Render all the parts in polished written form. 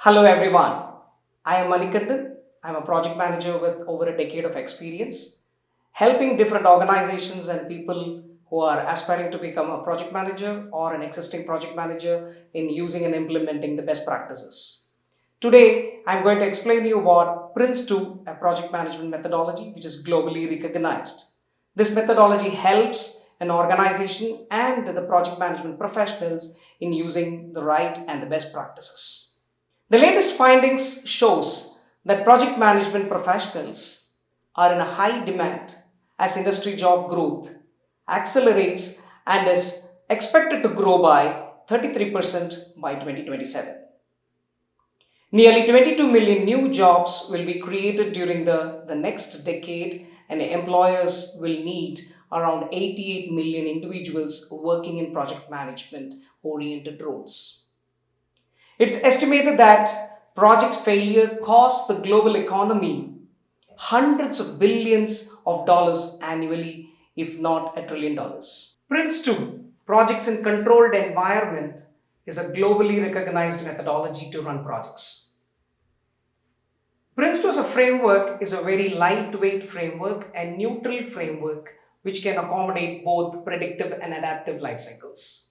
Hello everyone, I am Manikandan. I am a project manager with over a decade of experience, helping different organizations and people who are aspiring to become a project manager or an existing project manager in using and implementing the best practices. Today, I am going to explain to you about PRINCE2, a project management methodology which is globally recognized. This methodology helps an organization and the project management professionals in using the right and the best practices. The latest findings shows that project management professionals are in a high demand as industry job growth accelerates and is expected to grow by 33% by 2027. Nearly 22 million new jobs will be created during the next decade, and employers will need around 88 million individuals working in project management oriented roles. It's estimated that project failure costs the global economy hundreds of billions of dollars annually, if not $1 trillion. PRINCE2, Projects in Controlled Environment, is a globally recognized methodology to run projects. PRINCE2 as a framework is a very lightweight framework and neutral framework which can accommodate both predictive and adaptive life cycles.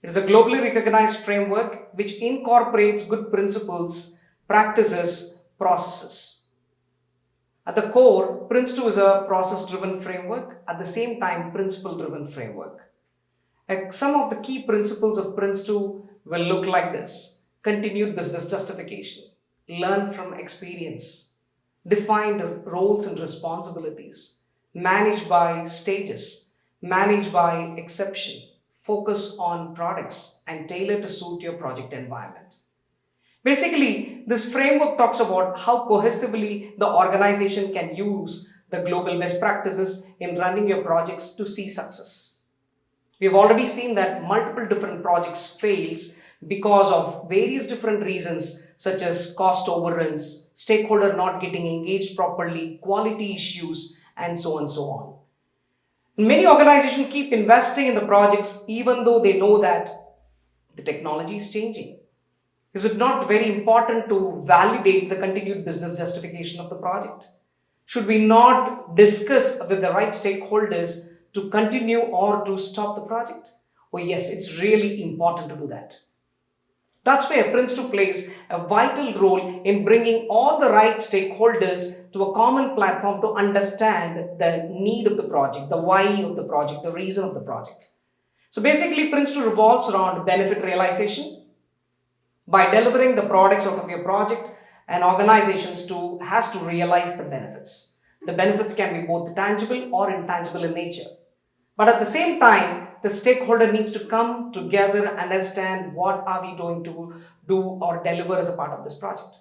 It is a globally recognized framework which incorporates good principles, practices, processes. At the core, PRINCE2 is a process-driven framework, at the same time principle-driven framework. Some of the key principles of PRINCE2 will look like this: continued business justification, learn from experience, define roles and responsibilities, manage by stages, manage by exception, focus on products, and tailor to suit your project environment. Basically, this framework talks about how cohesively the organization can use the global best practices in running your projects to see success. We've already seen that multiple different projects fails because of various different reasons such as cost overruns, stakeholder not getting engaged properly, quality issues, and so on and so on. Many organizations keep investing in the projects even though they know that the technology is changing. Is it not very important to validate the continued business justification of the project? Should we not discuss with the right stakeholders to continue or to stop the project? Oh yes, it's really important to do that. That's where PRINCE2 plays a vital role in bringing all the right stakeholders to a common platform to understand the need of the project, the why of the project, the reason of the project. So basically, PRINCE2 revolves around benefit realization. By delivering the products out of your project, an organization has to realize the benefits. The benefits can be both tangible or intangible in nature. But at the same time, the stakeholder needs to come together and understand what are we going to do or deliver as a part of this project.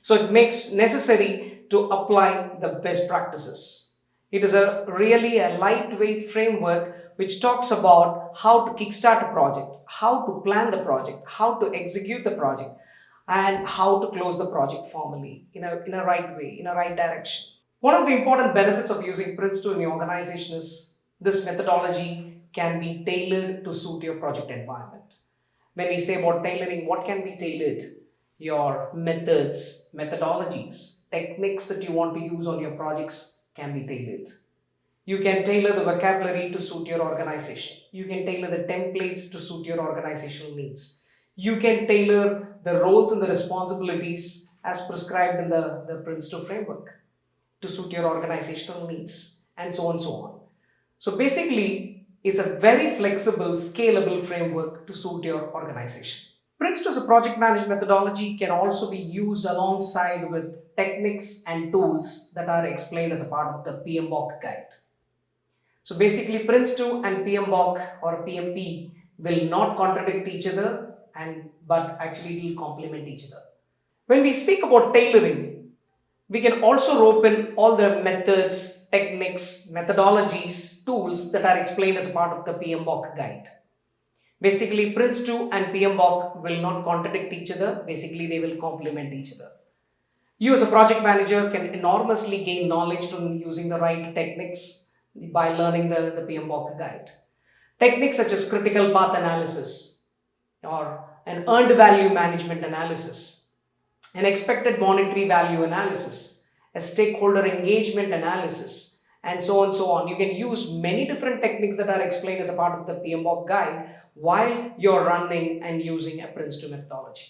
So it makes necessary to apply the best practices. It is really a lightweight framework which talks about how to kickstart a project, how to plan the project, how to execute the project, and how to close the project formally in a right way, in a right direction. One of the important benefits of using PRINCE2 in your organization is this methodology can be tailored to suit your project environment. When we say about tailoring, what can be tailored? Your methods, methodologies, techniques that you want to use on your projects can be tailored. You can tailor the vocabulary to suit your organization. You can tailor the templates to suit your organizational needs. You can tailor the roles and the responsibilities as prescribed in the PRINCE2 framework to suit your organizational needs, and so on and so on. So basically, it's a very flexible, scalable framework to suit your organization. PRINCE2 as a project management methodology can also be used alongside with techniques and tools that are explained as a part of the PMBOK guide. So basically, PRINCE2 and PMBOK or PMP will not contradict each other, but actually it will complement each other. When we speak about tailoring, we can also rope in all the methods, techniques, methodologies, tools that are explained as part of the PMBOK guide. Basically, PRINCE2 and PMBOK will not contradict each other. Basically, they will complement each other. You as a project manager can enormously gain knowledge from using the right techniques by learning the PMBOK guide. Techniques such as critical path analysis or an earned value management analysis, an expected monetary value analysis, a stakeholder engagement analysis, and so on and so on. You can use many different techniques that are explained as a part of the PMBOK guide while you're running and using a PRINCE2 methodology.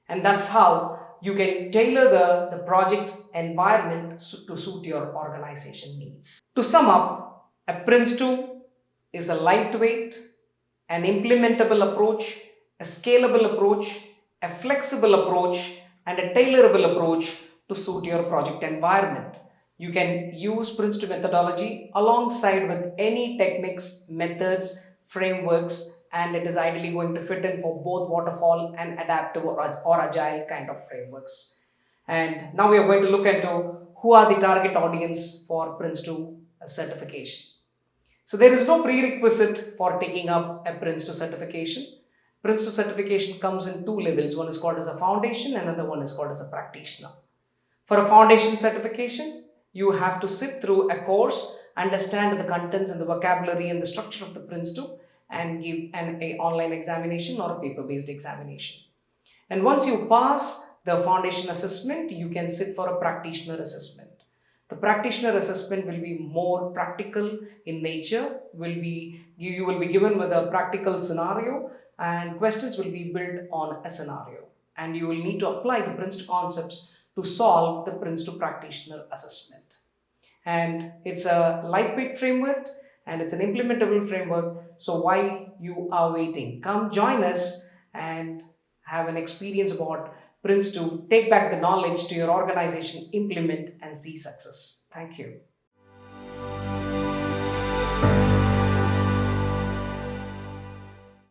And that's how you can tailor the project environment to suit your organization needs. To sum up, a PRINCE2 is a lightweight, an implementable approach, a scalable approach, a flexible approach, and a tailorable approach to suit your project environment. You can use PRINCE2 methodology alongside with any techniques, methods, frameworks, and it is ideally going to fit in for both waterfall and adaptive or agile kind of frameworks. And now we are going to look into who are the target audience for PRINCE2 certification. So there is no prerequisite for taking up a PRINCE2 certification. PRINCE2 certification comes in two levels. One is called as a foundation, and another one is called as a practitioner. For a foundation certification, you have to sit through a course, understand the contents and the vocabulary and the structure of the PRINCE2, and give an online examination or a paper-based examination. And once you pass the foundation assessment, you can sit for a practitioner assessment. The practitioner assessment will be more practical in nature. You will be given with a practical scenario, and questions will be built on a scenario. And you will need to apply the PRINCE2 concepts to solve the PRINCE2 practitioner assessment. And it's a lightweight framework, and it's an implementable framework. So why you are waiting? Come join us and have an experience about PRINCE2. Take back the knowledge to your organization, implement and see success. Thank you.